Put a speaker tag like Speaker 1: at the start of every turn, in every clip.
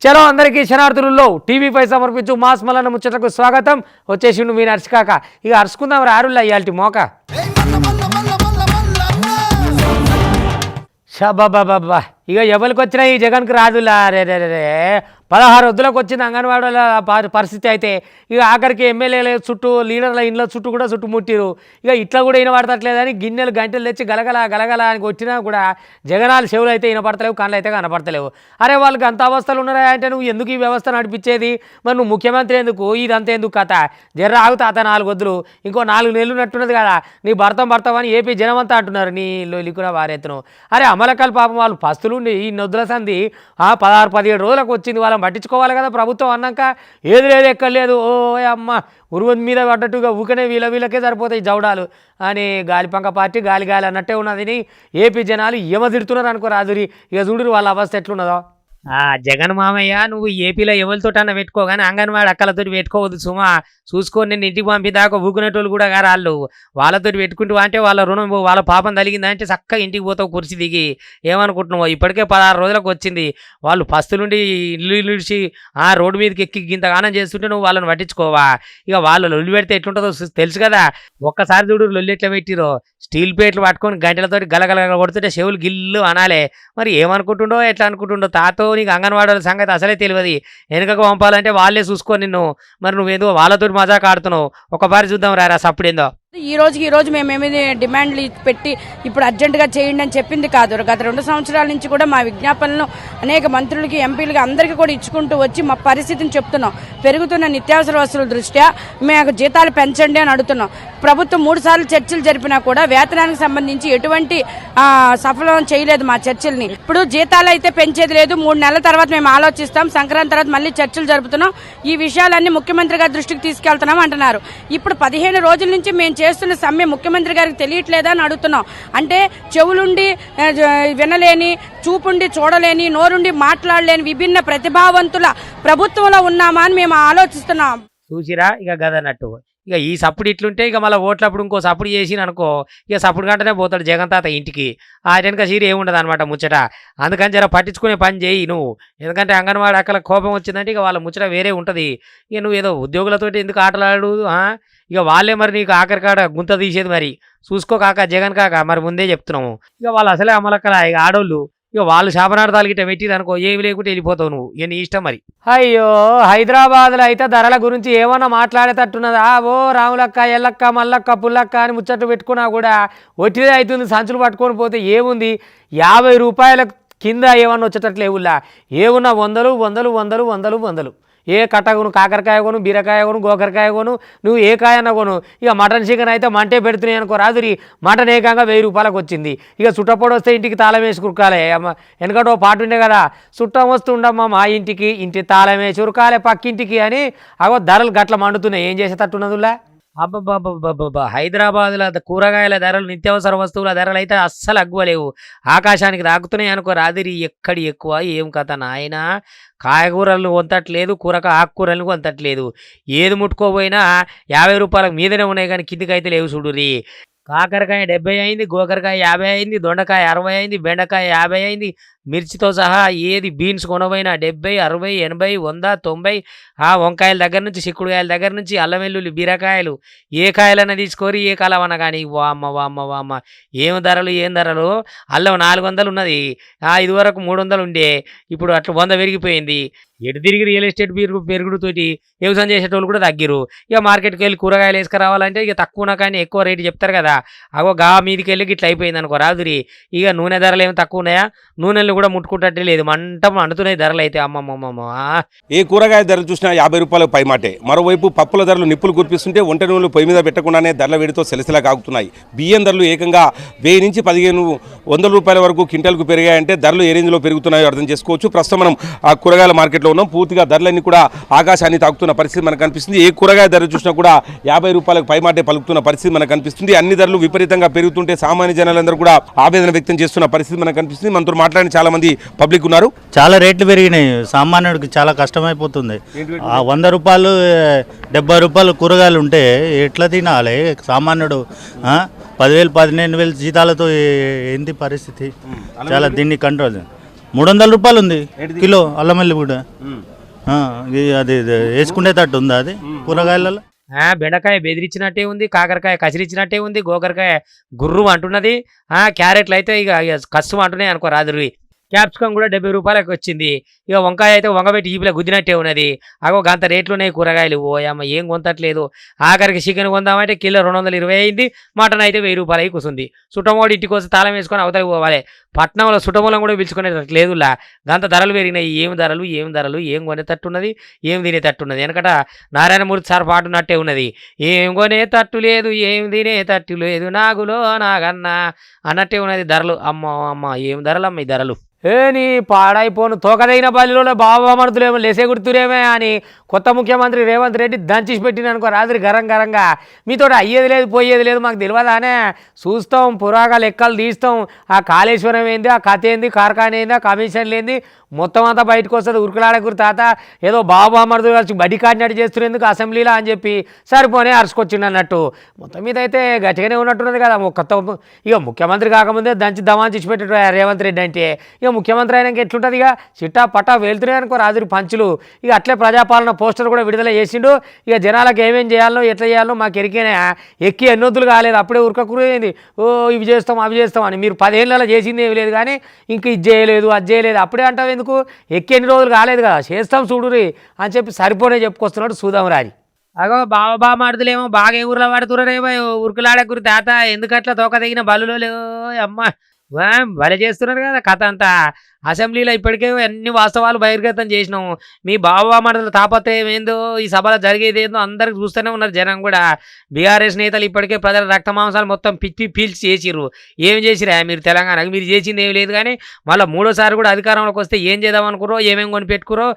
Speaker 1: చలో అందరికీ శనార్థులలో టీవీ5 సమర్పించు మాస్ మల్లన్న ముచ్చటకు స్వాగతం. వచ్చేసిండు మీ నర్సికాక. ఇక అరుచుకుందాం రారుల్లా ఇయాల్టి మోక. షబాబాబా ఇక ఎవరికి వచ్చినా ఈ జగన్కి రాదులా. రే రే రే 16 వద్దులకు వచ్చింది అంగన్వాడీల పరిస్థితి. అయితే ఇక ఆఖరికి ఎమ్మెల్యేల చుట్టూ లీడర్ల ఇండ్ల చుట్టూ కూడా చుట్టుముట్టిరు. ఇక ఇట్లా కూడా వినపడతట్లేదని గిన్నెలు గంటలు తెచ్చి గలగల గలగల అని వచ్చినా కూడా జగనాలు చెవులు అయితే వినపడతలేవు, కళ్ళు అయితే కనపడతలేవు. అరే వాళ్ళకి అంత అవస్థలు ఉన్నారా అంటే నువ్వు ఎందుకు ఈ వ్యవస్థ నడిపించేది? మరి నువ్వు ముఖ్యమంత్రి ఎందుకు? ఇదంతా ఎందుకు కథ? జర్ర ఆగుతా అత 4 వద్దులు ఇంకో 4 నెలలు నట్టున్నది కదా. నీ భర్తని ఏపీ జనమంతా అంటున్నారు నీ కూడా వారెత్తును. అరే అమలకల్ పాపం వాళ్ళు పస్తులుండి ఈ నొద్దుల సంధి 16-17 రోజులకు వచ్చింది. వాళ్ళని పట్టించుకోవాలి కదా ప్రభుత్వం అన్నాక. ఏది లేదు ఎక్కడ లేదు. ఓ అమ్మ ఉరువది మీద పడ్డట్టుగా ఊకనే వీళ్ళకే సరిపోతాయి జౌడాలు అని గాలిపంక పార్టీ గాలి గాలి అన్నట్టే ఉన్నదని ఏపీ జనాలు ఏమదిడుతున్నారు అనుకో రాదురి. ఇక చూడు వాళ్ళ అవస్థ ఎట్లున్నదో. జగన్ మామయ్య నువ్వు ఏపీలో ఎవరితోటన్నా పెట్టుకో కానీ అంగన్వాడి అక్కలతో పెట్టుకోవద్దు సుమా. చూసుకొని నేను ఇంటికి పంపిదాకా ఊకునేటోళ్ళు కూడా గారు వాళ్ళు. వాళ్ళతో పెట్టుకుంటూ అంటే వాళ్ళ రుణం వాళ్ళ పాపం తలిగిందంటే చక్కగా ఇంటికి పోతావు కుర్చీ దిగి. ఏమనుకుంటున్నావు? ఇప్పటికే 16 రోజులకు వచ్చింది. వాళ్ళు పస్తులుండి ఇల్లు నిడిచి రోడ్డు మీదకి ఎక్కి గింతగానం చేస్తుంటే నువ్వు వాళ్ళని పట్టించుకోవా? ఇక వాళ్ళు లొల్లి పెడితే ఎట్లుంటుందో తెలుసు కదా. ఒక్కసారి చూడు లొల్లి ఎట్లా పెట్టిరో. స్టీల్ ప్లేట్లు పట్టుకొని గంటలతో గలగల కొడుతుంటే చెవులు గిల్లు అనాలే. మరి ఏమనుకుంటుండో ఎట్లా అనుకుంటుండో తాతో నీకు అంగన్వాడీల సంగతి అసలే తెలియదు. వెనుకకు పంపాలంటే వాళ్ళే చూసుకో నిన్ను. మరి నువ్వేదో వాళ్ళతో మజాక్ ఆడుతున్నావు. ఒకసారి చూద్దాం రారా సప్పుడేందో.
Speaker 2: ఈ రోజు మేమేమి డిమాండ్లు పెట్టి ఇప్పుడు అర్జెంటుగా చేయండి అని చెప్పింది కాదు. గత 2 సంవత్సరాల నుంచి కూడా మా విజ్ఞాపనలను అనేక మంత్రులకి ఎంపీలకి అందరికీ కూడా ఇచ్చుకుంటూ వచ్చి మా పరిస్థితిని చెప్తున్నాం. పెరుగుతున్న నిత్యావసర వస్తువుల దృష్ట్యా మేము జీతాలు పెంచండి అని అడుగుతున్నాం. ప్రభుత్వం 3 సార్లు చర్చలు జరిపినా కూడా వేతనానికి సంబంధించి ఎటువంటి సఫలం చేయలేదు మా చర్చల్ని. ఇప్పుడు జీతాలు అయితే పెంచేది లేదు. 3 నెలల తర్వాత మేము ఆలోచిస్తాం. సంక్రాంతి తర్వాత మళ్ళీ చర్చలు జరుపుతున్నాం. ఈ విషయాలన్నీ ముఖ్యమంత్రి గారి దృష్టికి తీసుకెళ్తున్నాం అంటున్నారు. ఇప్పుడు 15 రోజుల నుంచి మేము చేస్తున్న సమ్మె ముఖ్యమంత్రి గారికి తెలియట్లేదా అని అడుగుతున్నాం. అంటే చెవులుండి వినలేని, చూపుండి చూడలేని, నోరుండి మాట్లాడలేని విభిన్న ప్రతిభావంతుల ప్రభుత్వంలో ఉన్నామా అని మేము ఆలోచిస్తున్నాం.
Speaker 1: చూసిరా ఇక గదన్నట్టు. ఇక ఈ సప్పుడు ఇట్లుంటే ఇక మళ్ళీ ఓట్లప్పుడు ఇంకో సప్పుడు చేసిన అనుకో ఇక సప్పుడు గంటనే పోతాడు జగన్ తాత ఇంటికి. ఆ వెనక సీరి ఏముండదు అనమాట ముచ్చట. అందుకని జర పట్టించుకునే పని చేయి నువ్వు. ఎందుకంటే అంగన్వాడి అక్కల కోపం వచ్చిందంటే ఇక వాళ్ళ ముచ్చట వేరే ఉంటుంది. ఇక నువ్వు ఏదో ఉద్యోగులతోటి ఎందుకు ఆటలాడు? ఇక వాళ్ళే మరి నీకు ఆఖరి కాడ గుంత తీసేది. మరి చూసుకో కాక జగన్ కాక. మరి ముందే చెప్తున్నాము. ఇక వాళ్ళు అసలే అమలక్కల ఇక ఆడోళ్ళు. ఇక వాళ్ళు శాపనార్థాలు గిట్ట పెట్టిరు అనుకో ఏమి లేకుంటే వెళ్ళిపోతావు నువ్వు. ఇక నీ ఇష్టం మరి. అయ్యో హైదరాబాద్లో అయితే ధరల గురించి ఏమన్నా మాట్లాడేటట్టున్నదా? ఓ రాములక్క ఎల్లక్క మల్లక్క పుల్లక్క అని ముచ్చట్లు పెట్టుకున్నా కూడా ఒట్టిదే అవుతుంది. సంచులు పట్టుకొని పోతే ఏముంది? 50 రూపాయల కింద ఏమన్నా వచ్చేటట్లేవులా. ఏమున్నా 100 ఏ కట్ట కొను, కాకరకాయ కొను, బీరకాయ కొను, గోకరకాయ కొను, నువ్వు ఏ కాయన్నా కొను. ఇక మటన్ చికెన్ అయితే మంటే పెడుతున్నాయి అనుకో రాదురి. మటన్ ఏకంగా 1000 రూపాయలకు వచ్చింది. ఇక చుట్టపొడి వస్తే ఇంటికి తాళం వేసి కురకాలే. ఎందుకంటే ఓ పాట ఉండే కదా, చుట్టం వస్తుండమ్మా మా ఇంటికి ఇంటి తాళం వేసి ఉరకాలే పక్కింటికి అని. అగో ధరలు గట్ల మండుతున్నాయి. ఏం చేసేటట్టున్నదిలా? అబ్బబ్బబ్బబ్బబ్బా హైదరాబాద్లో కూరగాయల ధరలు, నిత్యావసర వస్తువుల ధరలు అయితే అస్సలు అగ్గువలేవు. ఆకాశానికి తాకుతున్నాయి అనుకో రాదిరి. ఎక్కడి ఎక్కువ ఏం కథ నాయన. కాయగూరలను వంతట్లేదు, ఆకుకూరలను వంతట్లేదు. ఏది ముట్టుకోపోయినా 50 రూపాయలకు మీదనే ఉన్నాయి కానీ కిందికి అయితే లేవు చూడురి. కాకరకాయ 70 అయింది, గోకరకాయ 50 అయింది, దొండకాయ 60 అయింది, బెండకాయ 50 అయింది. మిర్చితో సహా ఏది బీన్స్ కొనబోయినా 70, 60, 80, 100, 90. వంకాయల దగ్గర నుంచి, చిక్కుడుకాయల దగ్గర నుంచి, అల్లం వెల్లుల్లి, బీరకాయలు ఏ కాయలన్నా తీసుకోరి ఏ కాలమన్నా కానీ వామ్మ ఏం ధరలు. అల్లం 400 ఉన్నది. ఇదివరకు 300 ఉండే. ఇప్పుడు అట్లా 100 పెరిగిపోయింది. ఎటు తిరిగి రియల్ ఎస్టేట్ పెరుగుడుతోటి వ్యవసాయం చేసేటోళ్ళు కూడా తగ్గిరు. ఇక మార్కెట్కి వెళ్ళి కూరగాయలు వేసుకురావాలంటే ఇక తక్కువ కానీ ఎక్కువ రేటు చెప్తారు కదా. అగో మీదికి వెళ్ళి ఇట్లా అయిపోయింది అనుకో రాదురి. ఇక నూనె ధరలు ఏమి తక్కువ ఉన్నాయా? నూనెలు కూడా ముట్టుకుంటే లేదు. మండుతున్నాయి ధరలు అయితే. అమ్మమ్మమ్మ
Speaker 3: ఏ కూరగాయ ధరలు చూసినా 50 రూపాయలకు పైమాటే. మరోవైపు పప్పుల ధరలు నిప్పులు కురిపిస్తుంటే వంట నూనెలు పొయ్యి మీద పెట్టకుండానే ధరల వేడితో సెలసెలా కాగుతున్నాయి. బియ్యం ధరలు ఏకంగా 1000 నుంచి 1500 రూపాయల వరకు క్వింటాల్కు పెరిగాయంటే ధరలు ఏ రేంజ్లో పెరుగుతున్నాయో అర్థం చేసుకోవచ్చు. ప్రస్తుతం మనం ఆ కూరగాయల మార్కెట్లో ఉన్నాం. పూర్తిగా ధరలన్నీ కూడా ఆకాశాన్ని తాకుతున్న పరిస్థితి మనకు కనిపిస్తుంది. ఏ కూరగాయ ధర చూసినా కూడా 50 రూపాయలకు పైమాటే పలుకుతున్న పరిస్థితి మనకు కనిపిస్తుంది. అన్ని ధరలు విపరీతంగా పెరుగుతుంటే సామాన్య జనాలందరూ కూడా ఆవేదన వ్యక్తం చేస్తున్న పరిస్థితి మనకు కనిపిస్తుంది. మనతో మాట్లాడిన చాలా మంది పబ్లిక్ ఉన్నారు.
Speaker 4: చాలా రేట్లు పెరిగినాయి. సామాన్యుడికి చాలా కష్టమైపోతుంది. 100 రూపాయలు 70 రూపాయలు కూరగాయలు ఉంటే ఎట్లా తినాలి సామాన్యుడు? 10,000 15,000 జీతాలతో ఏంటి పరిస్థితి? చాలా దీన్ని కంట్రోల్ 300 రూపాయలు ఉంది కిలో అల్లం వెల్లుల్లి కూడా. అది వేసుకునేటట్టు ఉందా అది కూరగాయలలో?
Speaker 1: బెండకాయ బెదిరించినట్టే ఉంది, కాకరకాయ కసిరిచ్చినట్టే ఉంది, గోకరకాయ గుర్రు అంటున్నది, క్యారెట్లు అయితే ఇక కస్సు అంటున్నాయి అనుకో రాదురి. క్యాప్సికం కూడా 70 రూపాయలకు వచ్చింది. ఇక వంకాయ అయితే వంగబెట్టి ఈపులో గుద్దినట్టే ఉన్నది. అగో గంత రేట్లు ఉన్నాయి కూరగాయలు. ఓ అమ్మ ఏం కొంతట్లేదు. ఆఖరికి చికెన్ కొందామంటే కిలో 220 అయింది, మటన్ అయితే 1000 రూపాయలు అయి కూర్చుంది. సుటమోడు ఇంటికి వస్తే తాళం వేసుకొని అవతలికి పోవాలి. పట్నంలో సుటమూలం కూడా పిలుచుకునేటట్టు లేదులా. గంత ధరలు పెరిగినాయి. ఏం ధరలు ఏం కొనేటట్టున్నది, ఏం తినేటట్టున్నది. వెనకట నారాయణమూర్తి సార్ పాటున్నట్టే ఉన్నది. ఏం కొనేటట్టు లేదు, ఏం తినేటట్టు లేదు, నాగులో నాగన్నా అన్నట్టే ఉన్నది ధరలు. అమ్మ ఏం ధరలు అమ్మ ఈ ధరలు. నీ పాడైపోను తోకదైన బలిలో బాబామర్దులేమో లేసే గుర్తురేమే అని కొత్త ముఖ్యమంత్రి రేవంత్ రెడ్డి దంచేసి పెట్టిన అనుకో రాత్రి గరంగా. మీతో అయ్యేది లేదు పోయేది లేదు మాకు తెలియదానే. చూస్తాం పురాగా లెక్కలు తీస్తాం. ఆ కాళేశ్వరం ఏంది, ఆ కథ ఏంది, కార్ఖానా ఏంది, ఆ కమిషన్లు ఏంది మొత్తం అంతా బయటకు వస్తుంది. ఉరుకులాడకురు తాత ఏదో బాబామర్దులు కలిసి బడి కాడినట్టు చేస్తున్నందుకు అసెంబ్లీలో అని చెప్పి సరిపోనే అరుచుకొచ్చిండు అన్నట్టు. మొత్తం మీద అయితే గట్టిగానే ఉన్నట్టున్నది కదా. కొత్త ఇక ముఖ్యమంత్రి కాకముందే దంచి దమాంచి పెట్టాడు రేవంత్ రెడ్డి అంటే. ఇక ముఖ్యమంత్రి అయినాక ఎట్లుంటుంది, ఇక చిట్టా పట్టా వెళ్తున్నాయి అనుకో రాజురి పంచులు. ఇక అట్లే ప్రజాపాలన పోస్టర్ కూడా విడుదల చేసిండు. ఇక జనాలకు ఏమేం చేయాలో ఎట్లా చేయాలో మాకు ఎరికేనే ఎక్కి ఎన్నొద్దులు కాలేదు. అప్పుడే ఉరకకురేంది ఇవి చేస్తాం అవి చేస్తాం అని. మీరు 10 ఏళ్ళలో చేసింది ఏమి లేదు కానీ ఇంక ఇది చేయలేదు అది చేయలేదు అప్పుడే అంటావు ఎందుకు? ఎక్కి ఎన్ని రోజులు కాలేదు కదా, చేస్తాం చూడురి అని చెప్పి సరిపోనే చెప్పుకొస్తున్నాడు చూద్దాం రాని. అగో బాబా మాడుతులేమో బాగా ఊర్లో పడుతున్నారేమో ఉరుకులాడకురు తాత. ఎందుకట్లా తోక తగిన బలులో అమ్మ భలే చేస్తున్నారు కదా కథ అంతా. అసెంబ్లీలో ఇప్పటికే అన్ని వాస్తవాలు బహిర్గతం చేసినాం. మీ బావమరుదుల తాపత్రయం ఏందో, ఈ సభలో జరిగేది ఏందో అందరికి చూస్తూనే ఉన్నారు జనం కూడా. బీఆర్ఎస్ నేతలు ఇప్పటికే ప్రజల రక్త మాంసాలు మొత్తం పీల్చి చేసిర్రు. ఏం చేసిరా మీరు తెలంగాణకు? మీరు చేసింది ఏం లేదు కానీ మళ్ళీ 3ోసారి కూడా అధికారంలోకి వస్తే ఏం చేద్దాం అనుకురో, ఏమేమి కొనిపెట్టుకురో,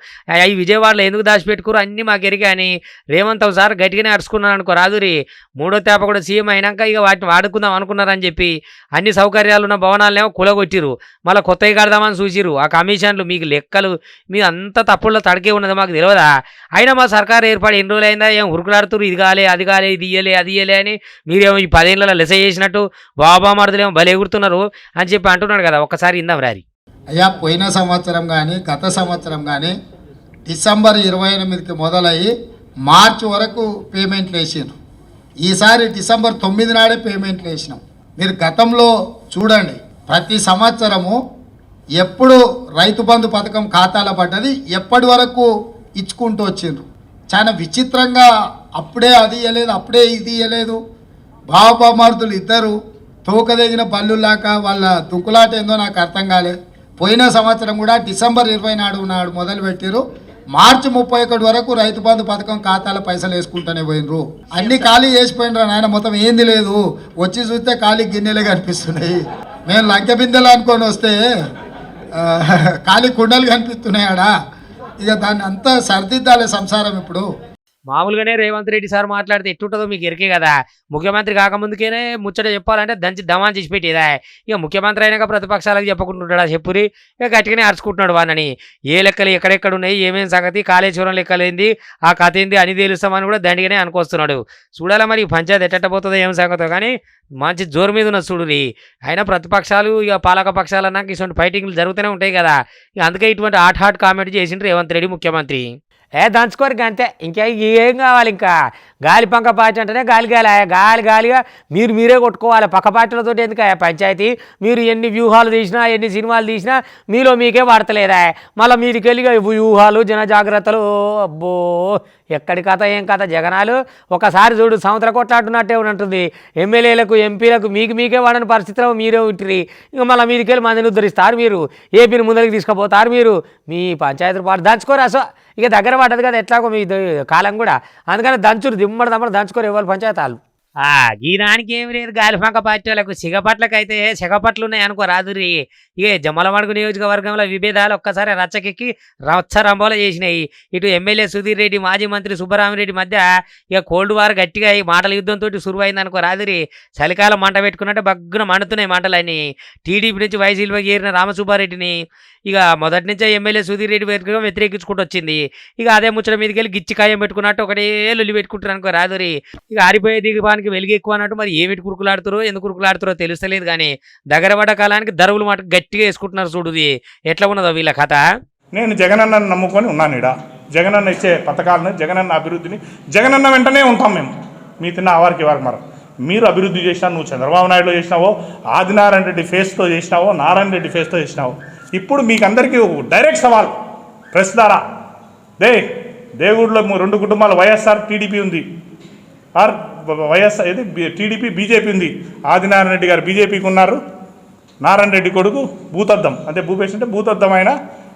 Speaker 1: అవి విజయవాడలో ఎందుకు దాచిపెట్టుకురో అన్నీ మాకు ఎరిగాని. రేవంత్ ఒకసారి గట్టిగానే అరుచుకున్నాను అనుకో రాదురి. 3వ తేప కూడా సీఎం అయినాక ఇక వాటిని వాడుకుందాం అనుకున్నారని చెప్పి అన్ని సౌకర్యాలు ఉన్న భవనాలనేమో కులగొట్టిరు. మళ్ళీ కొత్తవి కడదామని చూసిరు. ఆ కమిషన్లు మీకు లెక్కలు మీ అంత తప్పుల్లో తడికే ఉన్నది మాకు తెలియదా? అయినా మా సర్కారు ఏర్పాటు ఎన్ని రోజులు అయిందా? ఏం ఉరుకులాడుతురు ఇది కాలే అది కాలే ఇది ఇయ్యలే అది ఇయ్యలే అని. మీరేమో ఈ 10 ఏళ్ళలో లెస చేసినట్టు బాబా మరుదులేమో భలే ఎగురుతున్నారు అని చెప్పి అంటున్నాడు కదా. ఒక్కసారి ఇందాం రారి.
Speaker 5: అయ్యా పోయిన సంవత్సరం కానీ గత సంవత్సరం కానీ డిసెంబర్ 28కి మొదలయ్యి మార్చి వరకు పేమెంట్లు వేసినారు. ఈసారి డిసెంబర్ 9 నాడే పేమెంట్లు వేసినాం. మీరు గతంలో చూడండి, ప్రతి సంవత్సరము ఎప్పుడు రైతు బంధు పథకం ఖాతాలో పడ్డది ఎప్పటి వరకు ఇచ్చుకుంటూ వచ్చిండ్రు. చాలా విచిత్రంగా అప్పుడే అది ఇవ్వలేదు అప్పుడే ఇది ఇవ్వలేదు. బావబామర్దులు ఇద్దరు తోకదగిన బల్లులాక వాళ్ళ దుక్కులాట ఏందో నాకు అర్థం కాలేదు. పోయిన సంవత్సరం కూడా డిసెంబర్ 20 నాడు మొదలుపెట్టారు. మార్చి 31 వరకు రైతు బంధు పథకం ఖాతాలో పైసలు వేసుకుంటూనే పోయినరు. అన్ని ఖాళీ చేసిపోయినరు నాయన, మొత్తం ఏంది లేదు. వచ్చి చూస్తే ఖాళీ గిన్నెలే కనిపిస్తున్నాయి. మేము లంకె బిందెలు అనుకొని వస్తే ఖాళీ కుండలు కనిపిస్తున్నాయాడా. ఇక దాన్ని అంతా సర్దిద్దాలే సంసారం. ఇప్పుడు
Speaker 1: మామూలుగానే రేవంత్ రెడ్డి సార్ మాట్లాడితే ఎట్టుంటుందో మీకు ఎరికే కదా. ముఖ్యమంత్రి కాకముందుకేనే ముచ్చట చెప్పాలంటే దంచి దమాన్ చేసి పెట్టేదా. ఇక ముఖ్యమంత్రి అయినాక ప్రతిపక్షాలకు చెప్పకుంటుంటాడా చెప్పురి. ఇక గట్టిగానే అరుచుకుంటున్నాడు వానని. ఏ లెక్కలు ఎక్కడెక్కడ ఉన్నాయి, ఏమేమి సంగతి, కాళేశ్వరం లెక్కలేంది, ఆ కథ ఏంది అని తెలుస్తామని కూడా దండిగానే అనుకొస్తున్నాడు. చూడాలా మరి పంచాయతీ ఎట్టబోతుందో ఏం సంగతో కానీ మంచి జోరు మీద ఉన్న చూడురి. అయినా ప్రతిపక్షాలు ఇక పాలక పక్షాలు అన్నాక ఇటువంటి ఫైటింగ్లు జరుగుతూనే ఉంటాయి కదా. ఇక అందుకే ఇటువంటి హాట్ కామెంట్ చేసిండు రేవంత్ రెడ్డి ముఖ్యమంత్రి. దంచుకోరికి అంతే, ఇంకా ఏం కావాలి. ఇంకా గాలి పంక పార్టీ అంటేనే గాలిగా మీరే కొట్టుకోవాలి. పక్క పార్టీలతో ఎందుకు పంచాయతీ? మీరు ఎన్ని వ్యూహాలు తీసినా ఎన్ని సినిమాలు తీసినా మీలో మీకే పడతలేదా? మళ్ళీ మీరికి వెళ్ళి వ్యూహాలు జన జాగ్రత్తలు. అబ్బో ఎక్కడి కథ ఏం కథ జగనాలు. ఒకసారి చూడు సంవత్సరం కొట్లాడుతున్నట్టే ఉంటుంది. ఎమ్మెల్యేలకు ఎంపీలకు మీకే వాడని పరిస్థితిలో మీరే ఉంటుంది. ఇక మళ్ళీ మీరికెళ్ళి మందిని ఉద్ధరిస్తారు. మీరు ఏపీని ముందరికి తీసుకుపోతారు. మీరు మీ పంచాయతీ పాటు దంచుకోరు. ఇక దగ్గర పడ్డది కదా ఎట్లాగో మీ కాలం కూడా. అందుకని దంచురు దిమ్మడి దంచుకోరు ఎవరు పంచాయతీలు. ఈ దానికి ఏమి లేదు. గాలిపంక పార్టీ వాళ్ళకు సిగపట్లకైతే సిగపట్లు ఉన్నాయి అనుకో రాదురి. ఇక జమ్మలమడుగు నియోజకవర్గంలో విభేదాలు ఒక్కసారి రచ్చకెక్కి రచ్చరంబోలో చేసినాయి. ఇటు ఎమ్మెల్యే సుధీర్ రెడ్డి మాజీ మంత్రి సుబ్బరామిరెడ్డి మధ్య ఇక కోల్డ్ వార్ గట్టిగా ఈ మాటల యుద్ధంతో సురువైంది అనుకో రాదురి. చలికాలం మంట పెట్టుకున్నట్టే బగ్గున మండుతున్నాయి మంటలన్నీ. టీడీపీ నుంచి వైసీపీకి చేరిన రామసుబ్బారెడ్డిని ఇక మొదటి నుంచే ఎమ్మెల్యే సుధీర్ రెడ్డి వ్యతిరేకించుకుంటూ వచ్చింది. ఇక అదే ముచ్చట మీదకి వెళ్ళి గిచ్చి ఖాయం పెట్టుకున్నట్టు ఒకటే లొల్లి పెట్టుకుంటారు అనుకో రాదురి. ఇక ఆరిపోయే దిగుబానికి కాలానికి వెలుగు ఎక్కువ అన్నట్టు మరి ఏమిటి కురుకులాడుతారో ఎందుకు కురుకులాడుతారో తెలుస్తలేదు కానీ దగ్గర పడ్డ కాలానికి ధరవులు మాట గట్టిగా వేసుకుంటున్నారు చూడుది. ఎట్లా ఉన్నదో వీళ్ళ కథ.
Speaker 6: నేను జగనన్నను నమ్ముకొని ఉన్నాను ఇడా. జగనన్న ఇచ్చే పథకాలను, జగనన్న అభివృద్ధిని, జగనన్న వెంటనే ఉంటాం మేము. మీ తిన్న వారికి మరి మీరు అభివృద్ధి చేసినా, నువ్వు చంద్రబాబు నాయుడులో చేసినావో, ఆదినారాయణ రెడ్డి ఫేస్తో చేసినావో, నారాయణ రెడ్డి ఫేస్తో చేసినావో. ఇప్పుడు మీకు అందరికీ డైరెక్ట్ సవాల్ ప్రెస్ ద్వారా. దేవుడిలో 2 కుటుంబాలు వైఎస్ఆర్ టీడీపీ ఉంది, ఆర్ వైఎస్ఆర్ ఇది టీడీపీ బీజేపీ ఉంది. ఆదినారాయణ రెడ్డి గారు బీజేపీకి ఉన్నారు, నారాయణ రెడ్డి కొడుకు భూతద్దం అంటే భూపేష్ అంటే భూతద్దం ఆయన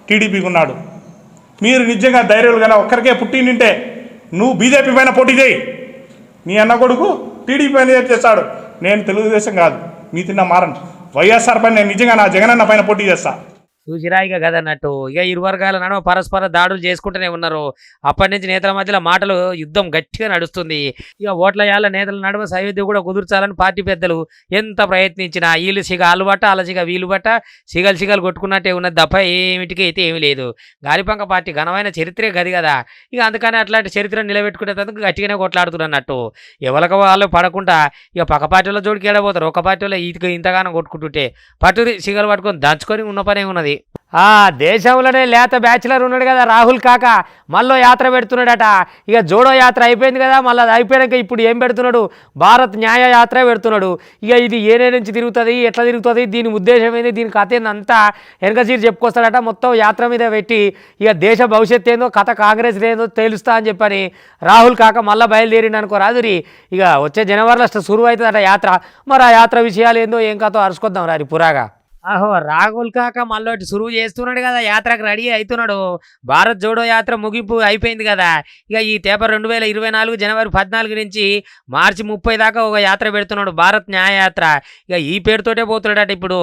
Speaker 6: టీడీపీకి ఉన్నాడు. మీరు నిజంగా ధైర్యాలుగానే ఒక్కరికే పుట్టినింటే నువ్వు బీజేపీ పైన పోటీ చేయి, నీ అన్న కొడుకు టీడీపీ పైన చేస్తాడు. నేను తెలుగుదేశం కాదు, మీ తిన్న మారను. వైఎస్ఆర్ పైన నేను నిజంగా నా జగనన్న పైన పోటీ చేస్తా.
Speaker 1: చూసిరా ఇక కదన్నట్టు. ఇక ఇరు వర్గాల నడుమ పరస్పర దాడులు చేసుకుంటూనే ఉన్నారు. అప్పటి నుంచి నేతల మధ్యలో మాటలు యుద్ధం గట్టిగా నడుస్తుంది. ఇక ఓట్ల యాళ్ళ నేతల నడుమ సయోధ్య కూడా కుదుర్చాలని పార్టీ పెద్దలు ఎంత ప్రయత్నించినా వీళ్ళు సిగ ఆలు బట్ట అలా సిగ వీలు బట్ట సిగలు కొట్టుకున్నట్టే ఉన్నది తప్ప ఏమిటికి అయితే ఏమీ లేదు. గాలిపంక పార్టీ ఘనమైన చరిత్రే గది కదా. ఇక అందుకని అట్లాంటి చరిత్రను నిలబెట్టుకునేందుకు గట్టిగానే కొట్లాడుతున్నట్టు. ఎవరికి వాళ్ళు పడకుండా ఇక పక్క పార్టీలో జోడికి ఏడబోతారు. ఒక పార్టీలో ఇంతగానో కొట్టుకుంటుంటే పట్టుది సిగలు పట్టుకొని దంచుకొని ఉన్న పనే ఉన్నది. దేశంలోనే లేత బ్యాచిలర్ ఉన్నాడు కదా రాహుల్ కాక, మళ్ళీ యాత్ర పెడుతున్నాడట. ఇక జోడో యాత్ర అయిపోయింది కదా, మళ్ళీ అది అయిపోయాక ఇప్పుడు ఏం పెడుతున్నాడు, భారత్ న్యాయ యాత్ర పెడుతున్నాడు. ఇక ఇది ఏనే నుంచి తిరుగుతుంది, ఎట్లా తిరుగుతుంది, దీని ఉద్దేశం ఏంది, దీని కథ ఏందంతా వెనకసీరు చెప్పుకొస్తాడట. మొత్తం యాత్ర మీద పెట్టి ఇక దేశ భవిష్యత్తు ఏందో, కథ కాంగ్రెస్ ఏందో తెలుస్తా అని చెప్పని రాహుల్ కాక మళ్ళీ బయలుదేరిండు అనుకో రాదురి. ఇక వచ్చే జనవరిలో సురువు అవుతుందట యాత్ర. మరి ఆ యాత్ర విషయాలు ఏందో ఏం కథో అరుచుకొద్దాం రారి పురాగా. ఆహో రాహుల్ కాక మళ్ళీ సురువు చేస్తున్నాడు కదా, యాత్రకు రెడీ అవుతున్నాడు. భారత్ జోడో యాత్ర ముగింపు అయిపోయింది కదా. ఇక ఈ పేపర్ 2024 జనవరి 14 నుంచి మార్చి 30 దాకా ఒక యాత్ర పెడుతున్నాడు, భారత్ న్యాయయాత్ర. ఇక ఈ పేరుతోటే పోతున్నాడట. ఇప్పుడు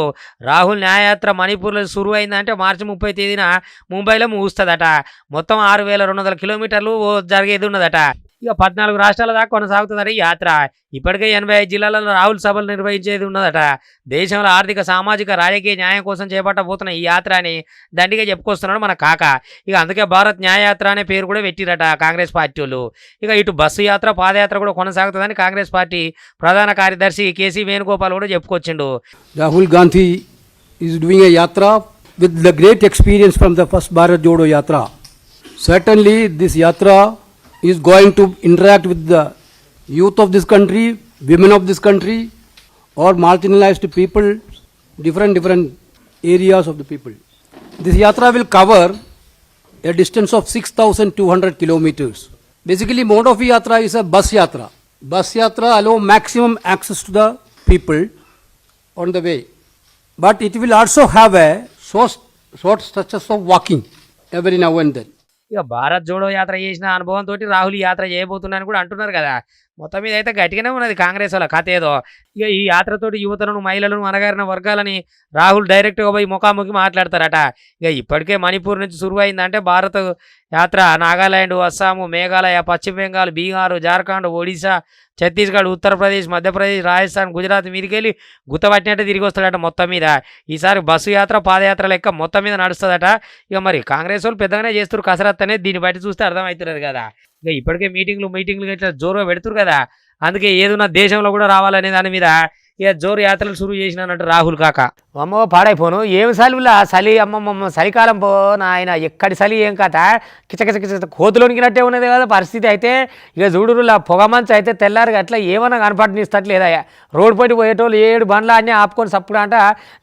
Speaker 1: రాహుల్ న్యాయయాత్ర మణిపూర్లో సురువు అయిందంటే మార్చి 30 తేదీన ముంబైలో ముగుస్తుందట. మొత్తం 6200 కిలోమీటర్లు జరిగేది ఉన్నదట. ఇక 14 రాష్ట్రాల దాకా కొనసాగుతుందట ఈ యాత్ర. ఇప్పటికే 85 జిల్లాలలో రాహుల్ సభలు నిర్వహించేది ఉన్నదట. దేశంలో ఆర్థిక, సామాజిక, రాజకీయ న్యాయం కోసం చేపట్టబోతున్న ఈ యాత్ర అని దండిగా చెప్పుకొస్తున్నాడు మన కాక. ఇక అందుకే భారత్ న్యాయయాత్ర అనే పేరు కూడా పెట్టిరట కాంగ్రెస్ పార్టీ వాళ్ళు. ఇక ఇటు బస్సు యాత్ర, పాదయాత్ర కూడా కొనసాగుతుందని కాంగ్రెస్ పార్టీ ప్రధాన కార్యదర్శి కేసీ వేణుగోపాల్ కూడా చెప్పుకొచ్చిండు.
Speaker 7: Rahul Gandhi is doing a yatra with the great experience from the first Bharat Jodo Yatra. Certainly this yatra is going to interact with the youth of this country, women of this country, or marginalized people, different areas of the people. This yatra will cover a distance of 6,200 kilometers. Basically, mode of yatra is a bus yatra. Bus yatra allow maximum access to the people on the way, but it will also have a short stretches of walking every now and then.
Speaker 1: ఇక భారత్ జోడో యాత్ర చేసిన అనుభవంతో రాహుల్ యాత్ర చేయబోతున్నారని కూడా అంటున్నారు కదా. మొత్తం మీద అయితే గట్టిగానే ఉన్నది కాంగ్రెస్ వాళ్ళ కథ ఏదో. ఇక ఈ యాత్రతోటి యువతలను, మహిళలను, అనగారిన వర్గాలని రాహుల్ డైరెక్ట్గా పోయి ముఖాముఖి మాట్లాడతారట. ఇక ఇప్పటికే మణిపూర్ నుంచి సురువైందంటే భారత్ యాత్ర నాగాలాండ్, అస్సాము, మేఘాలయ, పశ్చిమ బెంగాల్, బీహారు, జార్ఖండ్, ఒడిశా, ఛత్తీస్గఢ్, ఉత్తరప్రదేశ్, మధ్యప్రదేశ్, రాజస్థాన్, గుజరాత్ మీదకెళ్ళి గుత్తపట్టినట్టే తిరిగి వస్తాడట. మొత్తం మీద ఈసారి బస్సు యాత్ర, పాదయాత్ర లెక్క మొత్తం మీద నడుస్తుందట. ఇక మరి కాంగ్రెస్ వాళ్ళు పెద్దగానే చేస్తారు కసరత్ అనేది, దీన్ని బట్టి చూస్తే అర్థమవుతున్నది కదా. ఇక ఇప్పటికే మీటింగ్లు ఇట్లా జోరుగా పెడుతురు కదా. అందుకే ఏదున్నా దేశంలో కూడా రావాలనే దాని మీద ఇక జోరు యాత్రలు సురువు చేసినట్టు రాహుల్ కాక. అమ్మో పాడైపోను ఏమి సలిలా చలి, అమ్మమ్మ చలికాలం పో నాయన, ఎక్కడి చలి ఏం కథ, కిచకిచ కోతులోనికినట్టే ఉన్నది కదా పరిస్థితి. అయితే ఇక చూడురులా పొగ మంచు అయితే తెల్లారుగా అట్లా ఏమన్నా కనపడనిస్తట్లేదా. రోడ్డు పట్టి పోయేటోళ్ళు 7 బండ్లు అన్నీ ఆపుకొని సప్పుడు అంట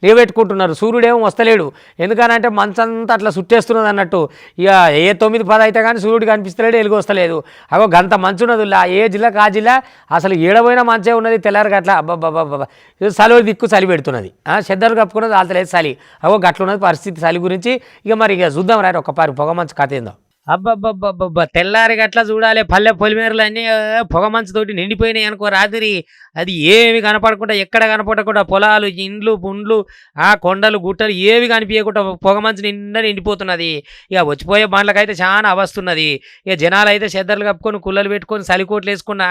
Speaker 1: లేవెట్టుకుంటున్నారు. సూర్యుడేమో వస్తలేడు, ఎందుకనంటే మంచంతా అట్లా చుట్టేస్తున్నది అన్నట్టు. ఇక ఏ 9-10 అయితే కానీ సూర్యుడు కనిపిస్తలేడు, ఎలుగు వస్తలేదు. అగో గంత మంచు ఉన్నదిలా, ఏ జిల్లాకు ఆ జిల్లా అసలు ఏడబోయినా మంచే ఉన్నది తెల్లారుగా అట్లా. అబ్బాబ్బాబ్బా చలి దిక్కు చలి పెడుతున్నది, చెద్దరు కప్పుకున్నది ఆల్తలేదు చలి. అవో గట్లున్నది పరిస్థితి చలి గురించి. ఇక మరి ఇక చూద్దాం రా ఒక పారి పొగ మంచు కథ ఏందో. అబ్బబ్బబ్బబ్బబ్బ తెల్లారి గట్లా చూడాలి. పల్లె పొలిమేరలు అన్నీ పొగ మంచుతోటి నిండిపోయినాయి అనుకో రాత్రి. అది ఏమి కనపడకుండా, ఎక్కడ కనపడకుండా పొలాలు, ఇండ్లు, పుండ్లు, కొండలు, గుట్టలు ఏవి కనిపించకుండా పొగ మంచు నిండా నిండిపోతున్నది. ఇక వచ్చిపోయే బండ్లకైతే చాలా అవస్తున్నది. ఇక జనాలు అయితే చెద్దర్లు కప్పుకొని, కుళ్ళలు పెట్టుకొని, చలికోట్లు వేసుకున్న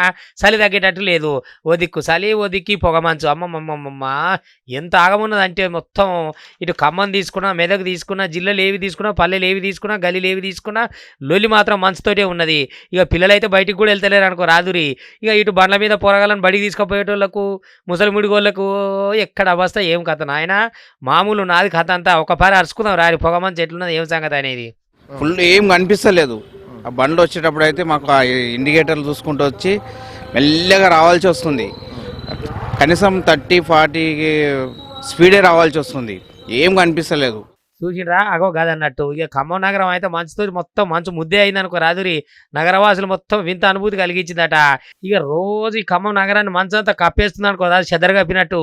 Speaker 1: చలి తగ్గేటట్టు లేదు. ఓ దిక్కు చలి, ఓ దిక్కి పొగ మంచు. అమ్మమ్మమ్మమ్మ ఎంత ఆగమున్నది అంటే మొత్తం ఇటు ఖమ్మం తీసుకున్నా, మెదక్ తీసుకున్నా, జిల్లాలు ఏవి తీసుకున్నా, పల్లెలు ఏవి తీసుకున్నా, గలీలు ఏవి తీసుకున్నా లొల్లి మాత్రం మంచుతోటే ఉన్నది. ఇక పిల్లలైతే బయటికి కూడా వెళ్తలేరు అనుకో రాదురి. ఇక ఇటు బండ్ల మీద పోరగాలను బడికి తీసుకుపోయేటోళ్ళకు ముసలి ముడిగోళ్ళకు ఎక్కడ అవస్థ ఏం కథ నాయన మామూలు నాది కథ అంతా ఒక పారి అరుచుకుందాం రారి పొగ మంచి ఎట్లున్నది ఏం సంగతి అనేది.
Speaker 8: ఫుల్ ఏం కనిపిస్తలేదు. ఆ బండ్లు వచ్చేటప్పుడు అయితే మాకు ఆ ఇండికేటర్లు చూసుకుంటూ వచ్చి మెల్లగా రావాల్సి వస్తుంది. కనీసం 30-40 స్పీడే రావాల్సి వస్తుంది. ఏం కనిపిస్తలేదు.
Speaker 1: చూసిండ్రా అగో కాదన్నట్టు. ఇక ఖమ్మం నగరం అయితే మంచుతో మొత్తం మంచు ముద్దే అయిందనుకో రాదురి. నగరవాసులు మొత్తం వింత అనుభూతి కలిగించిందట. ఇక రోజు ఈ ఖమ్మం నగరాన్ని మంచు అంతా కప్పేస్తుంది అనుకో అది చెదర కప్పినట్టు.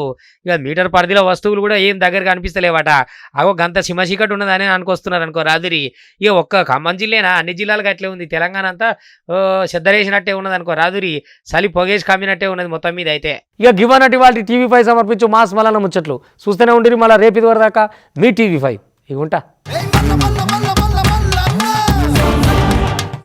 Speaker 1: ఇక మీటర్ పరిధిలో వస్తువులు కూడా ఏం దగ్గర కనిపిస్తలేవట. అగో గంత సిమచీకటి ఉన్నదని అనుకొస్తున్నారు అనుకో రాదురి. ఇక ఒక్క ఖమ్మం జిల్లేనా అన్ని జిల్లాలకు అట్లే ఉంది. తెలంగాణ అంతా చెద్దరేసినట్టే ఉన్నది అనుకో రాదురి. చలి పొగేసి కమ్మినట్టే ఉన్నది మొత్తం మీద అయితే. ఇక గివన్నట్టు వాళ్ళ టీవీ5 సమర్పించు మాస్ మలన ముచ్చట్లు చూస్తూనే ఉండిరి. మళ్ళీ రేపు ఇది వరదాకా మీ టీవీ5 ఇగుంటా.